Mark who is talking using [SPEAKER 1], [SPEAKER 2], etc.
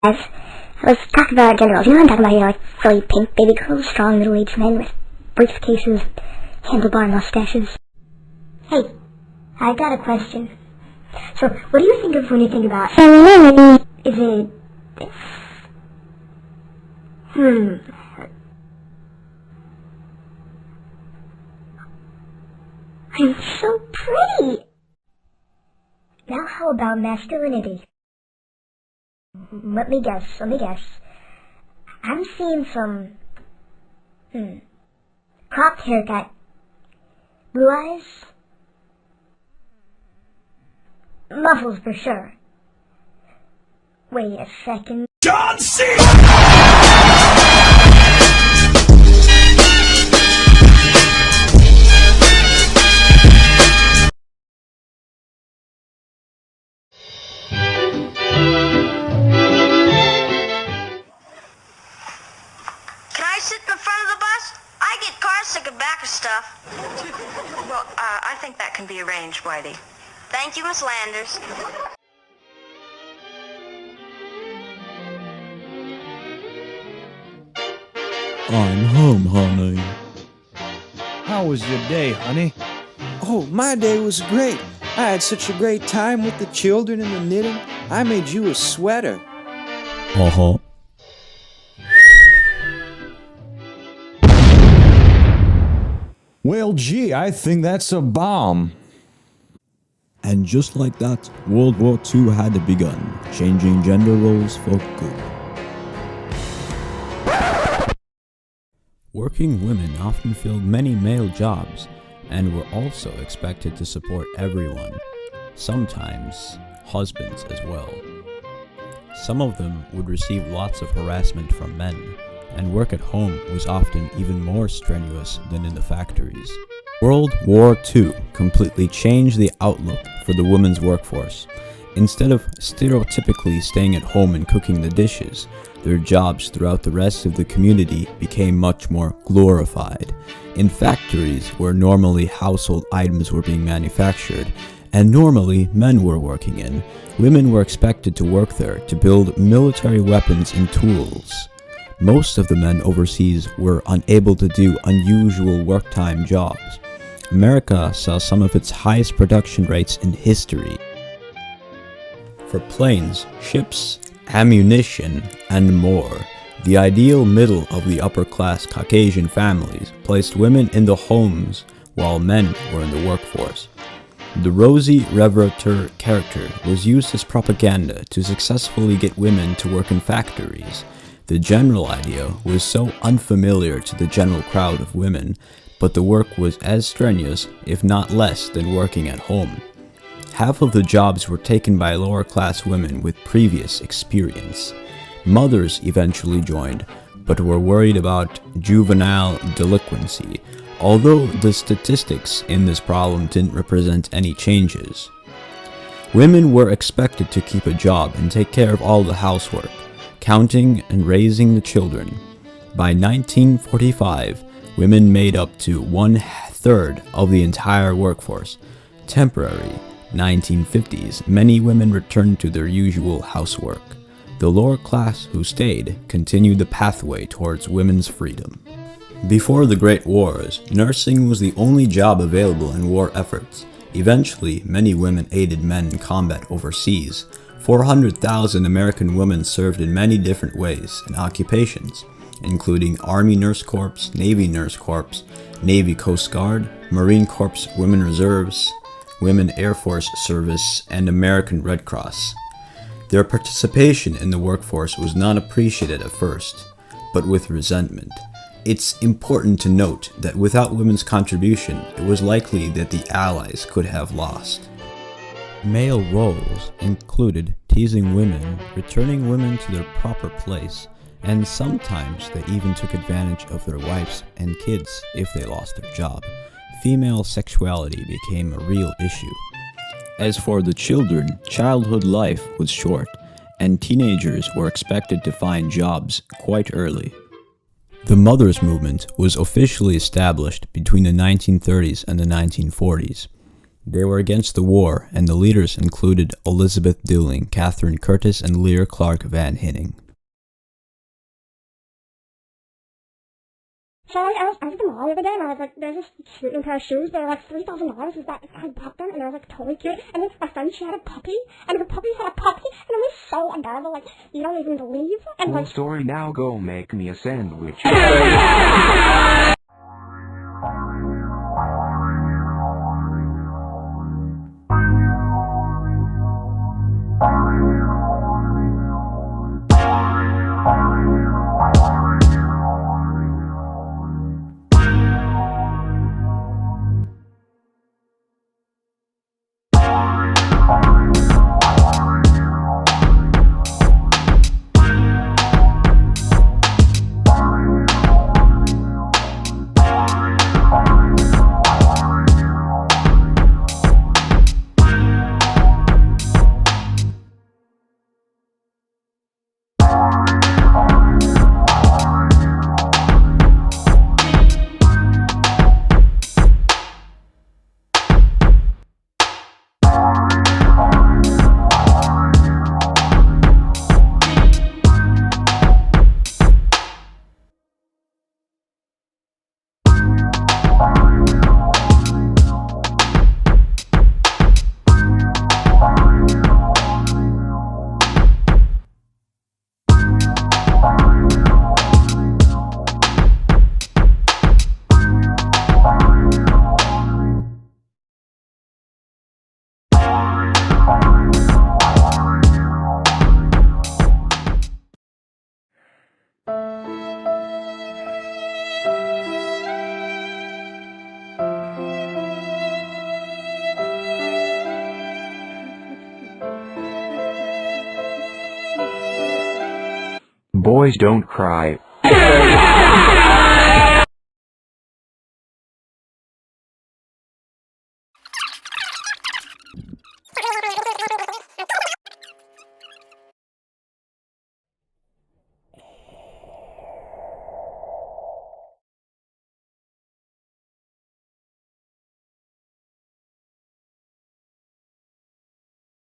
[SPEAKER 1] Guys, let's talk about gender roles. You know what I'm talking about, like silly pink baby girls, strong middle-aged men with briefcases, handlebar mustaches. Hey, I got a question. So, what do you think of when you think about femininity? Is it this? I'm so pretty! Now how about masculinity? Let me guess. I'm seeing some... cropped haircut. Blue eyes? Muffles for sure. Wait a second.
[SPEAKER 2] John C.
[SPEAKER 3] Sit in the front of the bus? I get car sick of back of stuff. Well, I think that can be arranged, Whitey. Thank you, Miss Landers.
[SPEAKER 4] I'm home, honey.
[SPEAKER 5] How was your day, honey?
[SPEAKER 4] Oh, my day was great. I had such a great time with the children and the knitting. I made you a sweater.
[SPEAKER 6] Uh-huh.
[SPEAKER 5] Well, gee, I think that's a bomb.
[SPEAKER 6] And just like that, World War II had begun, changing gender roles for good. Working women often filled many male jobs, and were also expected to support everyone, sometimes husbands as well. Some of them would receive lots of harassment from men, and work at home was often even more strenuous than in the factories. World War II completely changed the outlook for the women's workforce. Instead of stereotypically staying at home and cooking the dishes, their jobs throughout the rest of the community became much more glorified. In factories where normally household items were being manufactured, and normally men were working in, women were expected to work there to build military weapons and tools. Most of the men overseas were unable to do unusual work-time jobs. America saw some of its highest production rates in history. For planes, ships, ammunition, and more, the ideal middle of the upper-class Caucasian families placed women in the homes while men were in the workforce. The Rosie Reverateur character was used as propaganda to successfully get women to work in factories. The general idea was so unfamiliar to the general crowd of women, but the work was as strenuous, if not less, than working at home. Half of the jobs were taken by lower-class women with previous experience. Mothers eventually joined, but were worried about juvenile delinquency, although the statistics in this problem didn't represent any changes. Women were expected to keep a job and take care of all the housework, counting and raising the children. By 1945, women made up to 1/3 of the entire workforce. Temporary 1950s, many women returned to their usual housework. The lower class who stayed continued the pathway towards women's freedom. Before the Great Wars, nursing was the only job available in war efforts. Eventually, many women aided men in combat overseas. 400,000 American women served in many different ways and occupations, including Army Nurse Corps, Navy Nurse Corps, Navy Coast Guard, Marine Corps Women Reserves, Women Air Force Service, and American Red Cross. Their participation in the workforce was not appreciated at first, but with resentment. It's important to note that without women's contribution, it was likely that the Allies could have lost. Male roles included teasing women, returning women to their proper place, and sometimes they even took advantage of their wives and kids if they lost their job. Female sexuality became a real issue. As for the children, childhood life was short, and teenagers were expected to find jobs quite early. The mothers' movement was officially established between the 1930s and the 1940s. They were against the war, and the leaders included Elizabeth Dooling, Catherine Curtis, and Lear Clark Van Hinning.
[SPEAKER 1] So I was at the mall the other day, and I was like, there's this cute new pair of shoes. They were like $3,000. I bought them, and they were like totally cute. And then my friend, she had a puppy, and the puppy had a puppy, and it was so adorable. Like, you don't even believe. And
[SPEAKER 2] Cool
[SPEAKER 1] like,
[SPEAKER 2] story, now go make me a sandwich. Boys don't cry.